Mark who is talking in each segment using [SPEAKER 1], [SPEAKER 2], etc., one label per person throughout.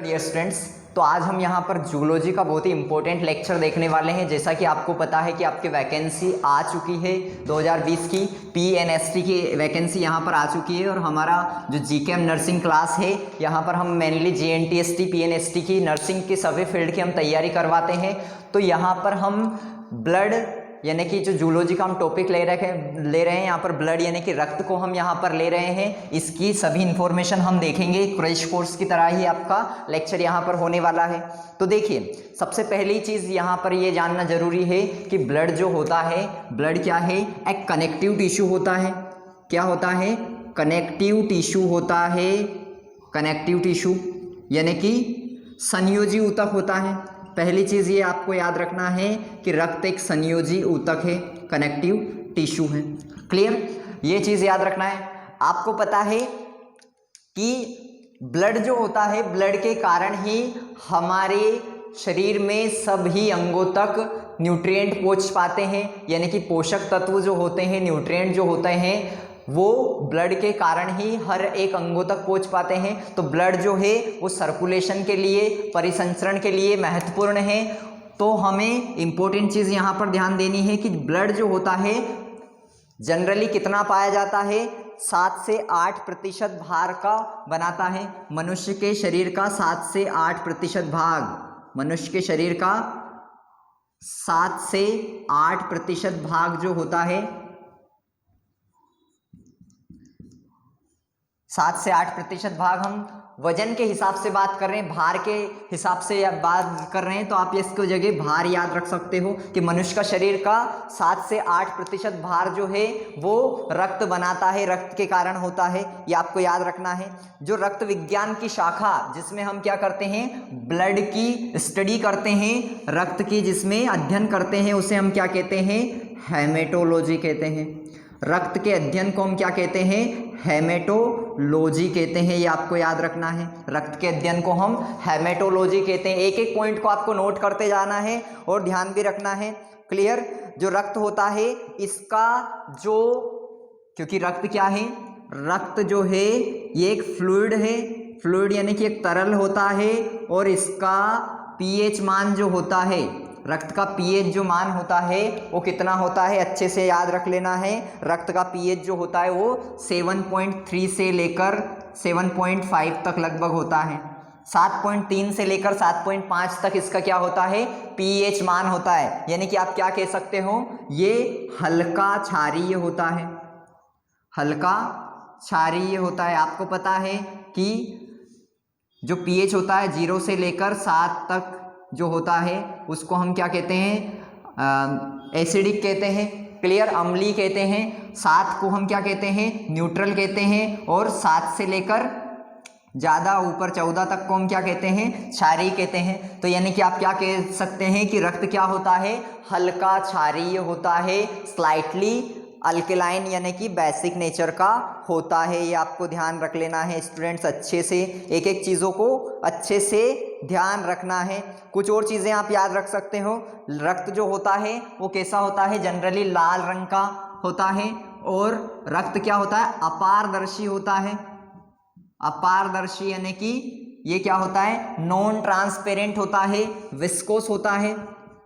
[SPEAKER 1] Dear students, तो आज हम यहाँ पर जूलॉजी का बहुत ही इंपॉर्टेंट लेक्चर देखने वाले हैं। जैसा कि आपको पता है कि आपकी वैकेंसी आ चुकी है 2020 की PNST की वैकेंसी यहाँ पर आ चुकी है। और हमारा जो GChem नर्सिंग क्लास है, यहाँ पर हम मेनली GNTST PNST की नर्सिंग के सभी फील्ड की हम तैयारी करवाते हैं। तो यहाँ पर हम ब्लड यानी कि जो जूलॉजी का हम टॉपिक ले रहे हैं यहाँ पर ब्लड यानी कि रक्त को हम यहाँ पर ले रहे हैं। इसकी सभी इन्फॉर्मेशन हम देखेंगे। क्रैश कोर्स की तरह ही आपका लेक्चर यहाँ पर होने वाला है। तो देखिए, सबसे पहली चीज़ यहाँ पर ये जानना जरूरी है कि ब्लड जो होता है, ब्लड क्या है? एक कनेक्टिव टिश्यू होता है। क्या होता है? कनेक्टिव टिश्यू होता है। कनेक्टिव टिश्यू यानी कि संयोजी ऊतक होता है। पहली चीज़ ये आपको याद रखना है कि रक्त एक संयोजी ऊतक है, कनेक्टिव टिश्यू है। क्लियर? ये चीज़ याद रखना है। आपको पता है कि ब्लड जो होता है, ब्लड के कारण ही हमारे शरीर में सभी अंगों तक न्यूट्रिएंट पहुंच पाते हैं। यानी कि पोषक तत्व जो होते हैं, न्यूट्रिएंट जो होते हैं, वो ब्लड के कारण ही हर एक अंगों तक पहुंच पाते हैं। तो ब्लड जो है वो सर्कुलेशन के लिए, परिसंचरण के लिए महत्वपूर्ण है। तो हमें इंपॉर्टेंट चीज़ यहाँ पर ध्यान देनी है कि ब्लड जो होता है जनरली कितना पाया जाता है? 7 से 8% भार का बनाता है। मनुष्य के शरीर का 7 से 8% भाग, मनुष्य के शरीर का 7 से 8% भाग जो होता है, 7 से 8% भाग हम वजन के हिसाब से बात कर रहे हैं, भार के हिसाब से या बात कर रहे हैं, तो आप इसको जगह भार याद रख सकते हो कि मनुष्य का शरीर का 7 से 8% भार जो है वो रक्त बनाता है, रक्त के कारण होता है। ये आपको याद रखना है। जो रक्त विज्ञान की शाखा जिसमें हम क्या करते हैं? ब्लड की स्टडी करते हैं, रक्त की जिसमें अध्ययन करते हैं, उसे हम क्या कहते हैं? हेमेटोलॉजी कहते हैं। रक्त के अध्ययन को हम क्या कहते हैं? हेमेटोलॉजी कहते हैं। ये आपको याद रखना है। रक्त के अध्ययन को हम हेमेटोलॉजी कहते हैं। एक एक पॉइंट को आपको नोट करते जाना है और ध्यान भी रखना है। क्लियर? जो रक्त होता है इसका जो, क्योंकि रक्त क्या है? रक्त जो है ये एक फ्लूइड है। फ्लूइड यानी कि एक तरल होता है। और इसका pH मान जो होता है, रक्त का pH जो मान होता है वो कितना होता है? अच्छे से याद रख लेना है। रक्त का pH जो होता है वो 7.3 से लेकर 7.5 तक लगभग होता है। 7.3 से लेकर 7.5 तक इसका क्या होता है? pH मान होता है। यानी कि आप क्या कह सकते हो? ये हल्का क्षारीय होता है। हल्का क्षारीय होता है। आपको पता है कि जो pH होता है 0 से लेकर 7 तक जो होता है उसको हम क्या कहते हैं? एसिडिक कहते हैं। क्लियर? अम्लीय कहते हैं। 7 को हम क्या कहते हैं? न्यूट्रल कहते हैं। और 7 से लेकर ज़्यादा ऊपर 14 तक को हम क्या कहते हैं? क्षारीय कहते हैं। तो यानी कि आप क्या कह सकते हैं कि रक्त क्या होता है? हल्का क्षारीय होता है, स्लाइटली अल्कलाइन यानी कि बेसिक नेचर का होता है। ये आपको ध्यान रख लेना है स्टूडेंट्स। अच्छे से एक एक चीज़ों को अच्छे से ध्यान रखना है। कुछ और चीज़ें आप याद रख सकते हो। रक्त जो होता है वो कैसा होता है? जनरली लाल रंग का होता है। और रक्त क्या होता है? अपारदर्शी होता है। अपारदर्शी यानी कि ये क्या होता है? नॉन ट्रांसपेरेंट होता है। विस्कोस होता है।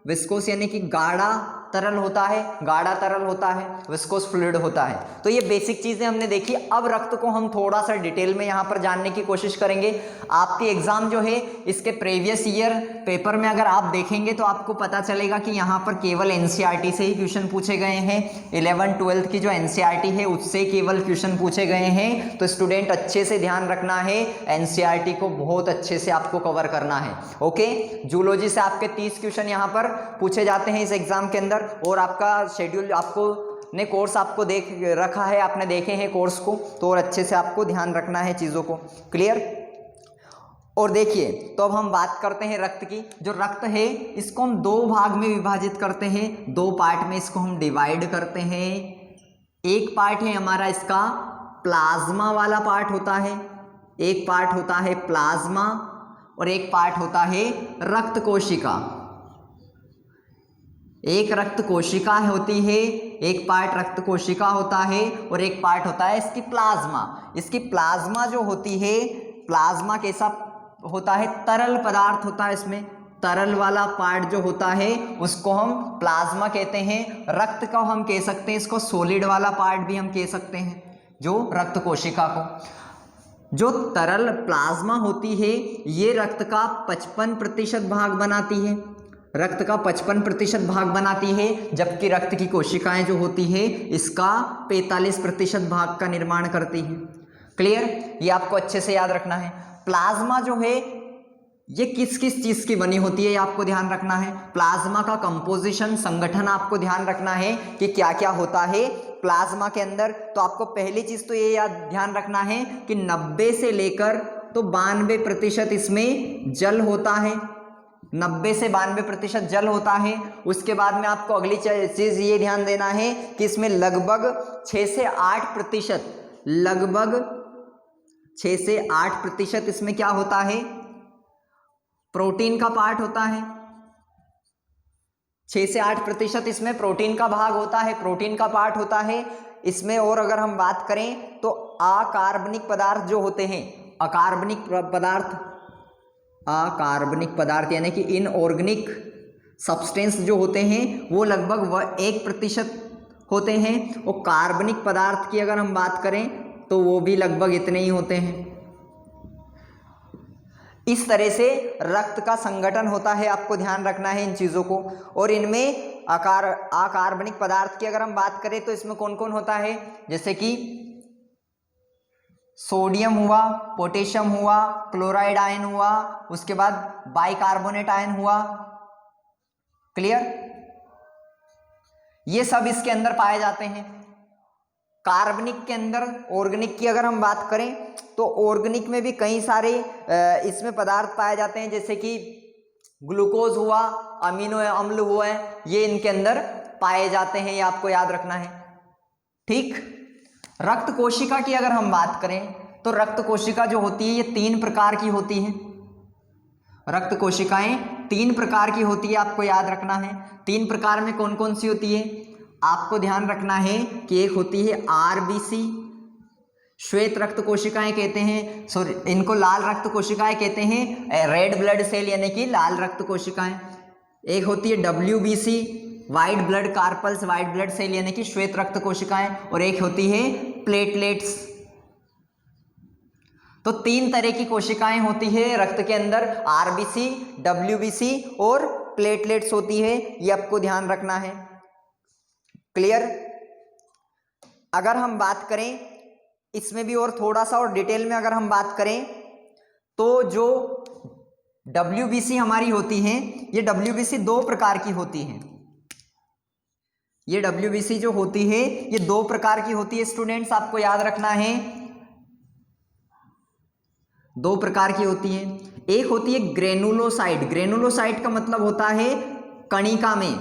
[SPEAKER 1] विस्कोस यानी कि गाढ़ा तरल होता है, गाढ़ा तरल होता है, विस्कोस फ्लूइड होता है। तो ये बेसिक चीज़ें हमने देखी। अब रक्त को हम थोड़ा सा डिटेल में यहाँ पर जानने की कोशिश करेंगे। आपके एग्जाम जो है इसके प्रीवियस ईयर पेपर में अगर आप देखेंगे तो आपको पता चलेगा कि यहाँ पर केवल NCERT से ही क्वेश्चन पूछे गए हैं। 11th-12th की जो NCERT है उससे केवल क्वेश्चन पूछे गए हैं। तो स्टूडेंट अच्छे से ध्यान रखना है, NCERT को बहुत अच्छे से आपको कवर करना है। ओके? जूलॉजी से आपके 30 क्वेश्चन यहाँ पर पूछे जाते हैं इस एग्जाम के अंदर। और आपका शेड्यूल आपको ने कोर्स आपको देख रखा है, आपने देखे हैं कोर्स को, तो और अच्छे से आपको ध्यान रखना है चीज़ों को। क्लियर? और देखिए, तो अब हम बात करते हैं रक्त की। जो रक्त है इसको हम 2 भाग में विभाजित करते हैं, 2 पार्ट में इसको हम डिवाइड करते हैं। एक पार्ट है हमारा इसका प्लाज्मा वाला पार्ट होता है, एक पार्ट होता है प्लाज्मा और एक पार्ट होता है रक्त कोशिका। एक रक्त कोशिका होती है, एक पार्ट रक्त कोशिका होता है और एक पार्ट होता है इसकी प्लाज्मा। इसकी प्लाज्मा जो होती है, प्लाज्मा कैसा होता है, तरल पदार्थ होता है इसमें, तरल वाला पार्ट जो होता है उसको हम प्लाज्मा कहते हैं। रक्त को हम कह सकते हैं इसको सॉलिड वाला पार्ट भी हम कह सकते हैं, जो रक्त कोशिका को। जो तरल प्लाज्मा होती है ये रक्त का 55% भाग बनाती है, रक्त का 55% भाग बनाती है, जबकि रक्त की कोशिकाएं जो होती है इसका 45% भाग का निर्माण करती है। क्लियर? ये आपको अच्छे से याद रखना है। प्लाज्मा जो है ये किस किस चीज की बनी होती है ये आपको ध्यान रखना है। प्लाज्मा का कंपोजिशन, संगठन आपको ध्यान रखना है कि क्या क्या होता है प्लाज्मा के अंदर। तो आपको पहली चीज तो ये याद ध्यान रखना है कि 90 से लेकर तो 92% इसमें जल होता है, 90 से 92% जल होता है। उसके बाद में आपको अगली चीज ये ध्यान देना है कि इसमें लगभग 6 से 8%, लगभग 6 से 8% इसमें क्या होता है, प्रोटीन का पार्ट होता है। 6 से 8% इसमें प्रोटीन का भाग होता है, प्रोटीन का पार्ट होता है इसमें। और अगर हम बात करें तो अकार्बनिक पदार्थ जो होते हैं, अकार्बनिक पदार्थ, अकार्बनिक पदार्थ यानी कि इनऑर्गेनिक सब्सटेंस जो होते हैं वो लगभग 1% होते हैं। और कार्बनिक पदार्थ की अगर हम बात करें तो वो भी लगभग इतने ही होते हैं। इस तरह से रक्त का संगठन होता है, आपको ध्यान रखना है इन चीज़ों को। और इनमें अकार्बनिक पदार्थ की अगर हम बात करें तो इसमें कौन कौन होता है, जैसे कि सोडियम हुआ, पोटेशियम हुआ, क्लोराइड आयन हुआ, उसके बाद बाइकार्बोनेट आयन हुआ। क्लियर? ये सब इसके अंदर पाए जाते हैं। कार्बनिक के अंदर, ऑर्गेनिक की अगर हम बात करें तो ऑर्गेनिक में भी कई सारे इसमें पदार्थ पाए जाते हैं, जैसे कि ग्लूकोज हुआ, अमीनो अम्ल हुआ, ये इनके अंदर पाए जाते हैं, ये आपको याद रखना है। ठीक? रक्त कोशिका की अगर हम बात करें तो रक्त कोशिका जो होती है ये 3 प्रकार की होती है। रक्त कोशिकाएं 3 प्रकार की होती है, आपको याद रखना है। 3 प्रकार में कौन कौन सी होती है आपको ध्यान रखना है कि एक होती है आरबीसी, श्वेत रक्त कोशिकाएं कहते हैं, सॉरी इनको लाल रक्त कोशिकाएं कहते हैं, रेड ब्लड सेल यानी कि लाल रक्त कोशिकाएं। एक होती है WBC, white blood corpuscles, white blood cell यानी कि श्वेत रक्त कोशिकाएं। और एक होती है प्लेटलेट्स। तो 3 तरह की कोशिकाएं होती है रक्त के अंदर, आरबीसी, डब्ल्यूबीसी और प्लेटलेट्स होती है, ये आपको ध्यान रखना है। क्लियर? अगर हम बात करें इसमें भी और थोड़ा सा और डिटेल में अगर हम बात करें तो जो डब्ल्यूबीसी हमारी होती है ये डब्ल्यूबीसी 2 प्रकार की होती है। ये डब्ल्यूबीसी जो होती है ये 2 प्रकार की होती है स्टूडेंट्स, आपको याद रखना है। 2 प्रकार की होती है। एक होती है ग्रेनुलोसाइट। ग्रेनुलोसाइट का मतलब होता है कणिका में,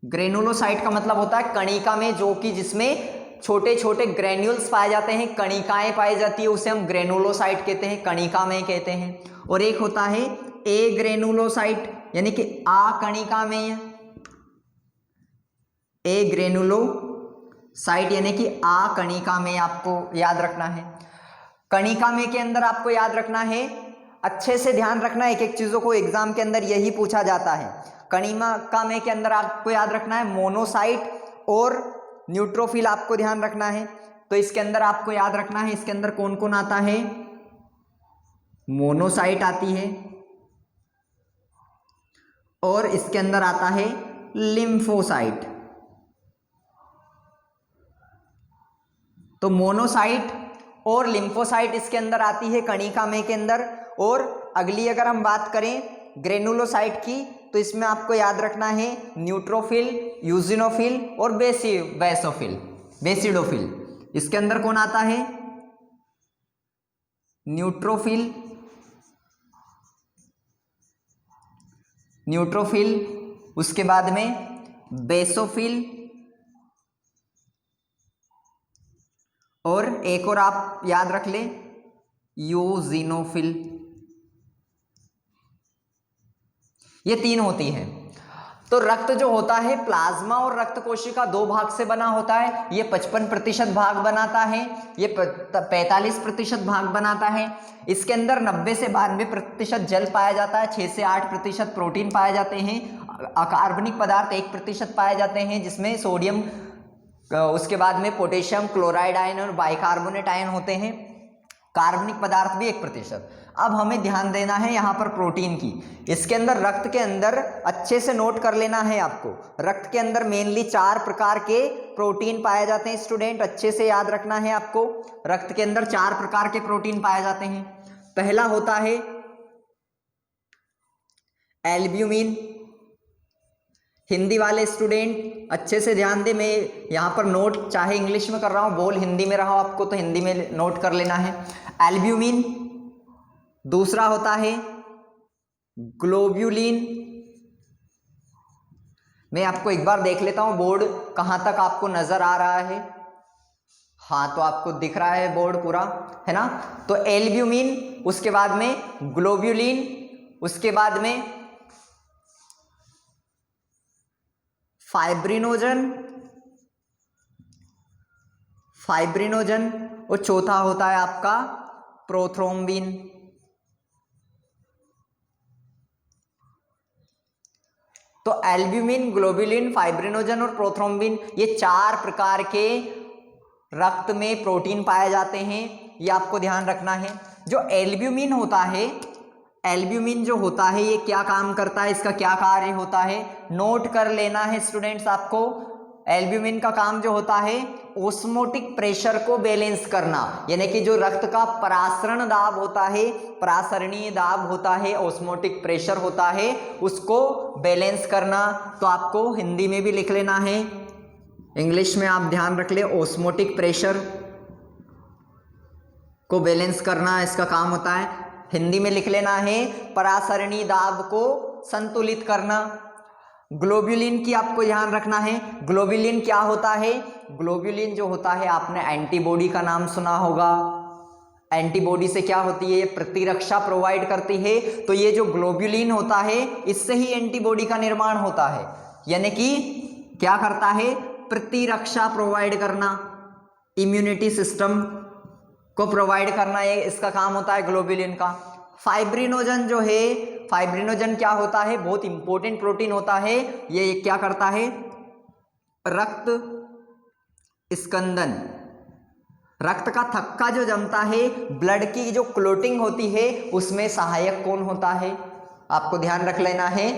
[SPEAKER 1] ग्रेनुलोसाइट का मतलब होता है कणिका में, जो कि जिसमें छोटे छोटे ग्रेन्यूल्स पाए जाते हैं, कणिकाएं पाई जाती है, उसे हम ग्रेनुलोसाइट कहते हैं, कणिका में कहते हैं। और एक होता है ए ग्रेनुलोसाइट यानी कि आ कणिका में, ए ग्रेनुलोसाइट यानी कि आ कणिका में, आपको याद रखना है। कणिका में के अंदर आपको याद रखना है, अच्छे से ध्यान रखना, एक एक चीजों को एग्जाम के अंदर यही पूछा जाता है। कणिका में के अंदर आपको याद रखना है मोनोसाइट और न्यूट्रोफिल, आपको ध्यान रखना है। तो इसके अंदर आपको याद रखना है इसके अंदर कौन कौन आता है, मोनोसाइट आती है और इसके अंदर आता है लिम्फोसाइट। तो मोनोसाइट और लिम्फोसाइट इसके अंदर आती है कणिका में के अंदर। और अगली अगर हम बात करें ग्रेनुलोसाइट की तो इसमें आपको याद रखना है न्यूट्रोफिल, यूजिनोफिल और बेसिडोफिल। इसके अंदर कौन आता है, न्यूट्रोफिल, उसके बाद में बेसोफिल और एक और आप याद रख लें यूजिनोफिल। ये 3 होती है। तो रक्त जो होता है प्लाज्मा और रक्त कोशिका दो भाग से बना होता है। ये 55% भाग बनाता है, ये 45% भाग बनाता है। इसके अंदर 90 से 92% जल पाया जाता है, 6 से 8% प्रोटीन पाए जाते हैं, अकार्बनिक पदार्थ 1% पाए जाते हैं जिसमें सोडियम, उसके बाद में पोटेशियम क्लोराइड आयन और बाइकार्बोनेट आयन होते हैं, कार्बनिक पदार्थ भी 1%। अब हमें ध्यान देना है यहाँ पर प्रोटीन की। इसके अंदर रक्त के अंदर अच्छे से नोट कर लेना है आपको, रक्त के अंदर मेनली 4 प्रकार के प्रोटीन पाए जाते हैं स्टूडेंट, अच्छे से याद रखना है आपको। रक्त के अंदर 4 प्रकार के प्रोटीन पाए जाते हैं। पहला होता है एल्ब्यूमिन। हिंदी वाले स्टूडेंट अच्छे से ध्यान दे, मैं यहाँ पर नोट चाहे इंग्लिश में कर रहा हूँ, बोल हिंदी में रहा हो आपको तो हिंदी में नोट कर लेना है। एल्ब्यूमिन। दूसरा होता है ग्लोब्यूलिन। मैं आपको एक बार देख लेता हूं बोर्ड कहां तक आपको नजर आ रहा है। हाँ, तो आपको दिख रहा है बोर्ड पूरा, है ना। तो एल्ब्यूमिन, उसके बाद में ग्लोब्यूलिन, उसके बाद में फाइब्रिनोजन और चौथा होता है आपका प्रोथ्रोम्बिन। तो एल्ब्यूमिन, ग्लोब्यूलिन, फाइब्रिनोजन और प्रोथ्रोम्बिन, ये 4 प्रकार के रक्त में प्रोटीन पाए जाते हैं, ये आपको ध्यान रखना है। जो एल्ब्यूमिन होता है, एल्ब्यूमिन जो होता है ये क्या काम करता है, इसका क्या कार्य होता है, नोट कर लेना है स्टूडेंट्स आपको। एल्ब्यूमिन का काम जो होता है ओस्मोटिक प्रेशर को बैलेंस करना, यानी कि जो रक्त का परासरण दाब होता है, परासरणीय दाब होता है, ओस्मोटिक प्रेशर होता है, उसको बैलेंस करना। तो आपको हिंदी में भी लिख लेना है, इंग्लिश में आप ध्यान रख ले, ओस्मोटिक प्रेशर को बैलेंस करना इसका काम होता है। हिंदी में लिख लेना है परासरणीय दाब को संतुलित करना। ग्लोब्यूलिन की आपको ध्यान रखना है। ग्लोब्यूलिन क्या होता है, ग्लोब्यूलिन जो होता है, आपने एंटीबॉडी का नाम सुना होगा। एंटीबॉडी से क्या होती है, ये प्रतिरक्षा प्रोवाइड करती है। तो ये जो ग्लोब्यूलिन होता है इससे ही एंटीबॉडी का निर्माण होता है, यानी कि क्या करता है, प्रतिरक्षा प्रोवाइड करना, इम्यूनिटी सिस्टम को प्रोवाइड करना, ये इसका काम होता है ग्लोब्यूलिन का। फाइब्रिनोजन जो है, फाइब्रिनोजन क्या होता है, बहुत इंपॉर्टेंट प्रोटीन होता है। ये क्या करता है, रक्त स्कंदन, रक्त का थक्का जो जमता है, ब्लड की जो क्लोटिंग होती है उसमें सहायक कौन होता है, आपको ध्यान रख लेना है,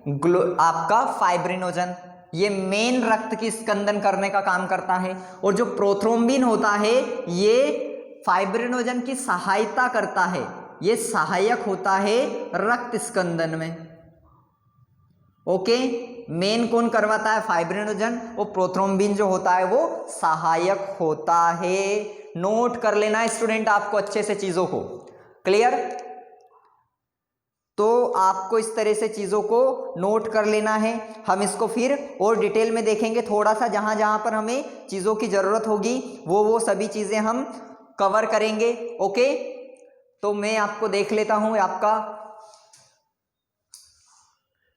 [SPEAKER 1] आपका फाइब्रिनोजन। ये मेन रक्त की स्कंदन करने का काम करता है। और जो प्रोथ्रोम्बिन होता है ये फाइब्रिनोजन की सहायता करता है, ये सहायक होता है रक्त स्कंदन में। ओके, मेन कौन करवाता है, फाइब्रिनोजन, और प्रोथ्रोम्बिन जो होता है वो सहायक होता है। नोट कर लेना है स्टूडेंट आपको अच्छे से चीजों को, क्लियर। तो आपको इस तरह से चीजों को नोट कर लेना है। हम इसको फिर और डिटेल में देखेंगे थोड़ा सा, जहां जहां पर हमें चीजों की जरूरत होगी वो सभी चीजें हम कवर करेंगे। ओके, तो मैं आपको देख लेता हूं आपका।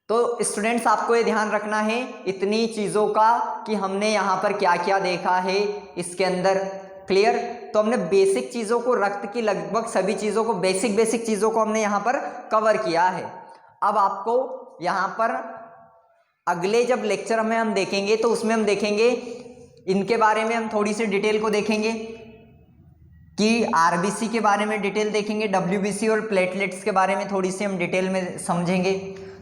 [SPEAKER 1] तो स्टूडेंट्स आपको ये ध्यान रखना है इतनी चीजों का कि हमने यहाँ पर क्या क्या देखा है इसके अंदर, क्लियर। तो हमने बेसिक चीजों को, रक्त की लगभग सभी चीजों को, बेसिक चीजों को हमने यहाँ पर कवर किया है। अब आपको यहाँ पर अगले जब लेक्चर में हम देखेंगे तो उसमें हम देखेंगे इनके बारे में, हम थोड़ी सी डिटेल को देखेंगे कि आरबीसी के बारे में डिटेल देखेंगे, डब्ल्यूबीसी और प्लेटलेट्स के बारे में थोड़ी सी हम डिटेल में समझेंगे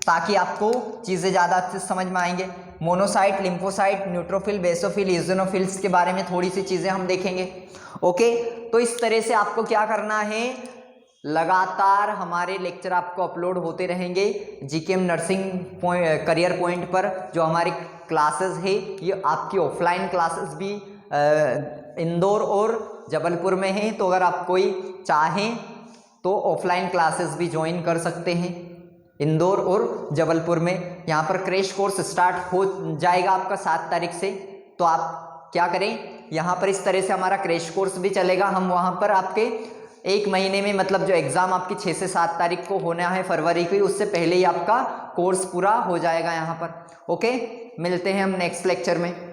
[SPEAKER 1] ताकि आपको चीज़ें ज़्यादा अच्छे से समझ में आएंगे। Monocyte, lymphocyte, neutrophil, basophil, eosinophils के बारे में थोड़ी सी चीज़ें हम देखेंगे। ओके, तो इस तरह से आपको क्या करना है, लगातार हमारे लेक्चर आपको अपलोड होते रहेंगे जीकेएम नर्सिंग करियर पॉइंट पर। जो हमारी क्लासेस है ये आपकी ऑफलाइन क्लासेस भी इंदौर और जबलपुर में है, तो अगर आप कोई चाहें तो ऑफलाइन क्लासेस भी ज्वाइन कर सकते हैं इंदौर और जबलपुर में। यहाँ पर क्रैश कोर्स स्टार्ट हो जाएगा आपका 7 तारीख से। तो आप क्या करें, यहाँ पर इस तरह से हमारा क्रैश कोर्स भी चलेगा, हम वहाँ पर आपके एक महीने में, मतलब जो एग्ज़ाम आपकी 6 से 7 तारीख को होना है फरवरी की, उससे पहले ही आपका कोर्स पूरा हो जाएगा यहाँ पर। ओके, मिलते हैं हम नेक्स्ट लेक्चर में।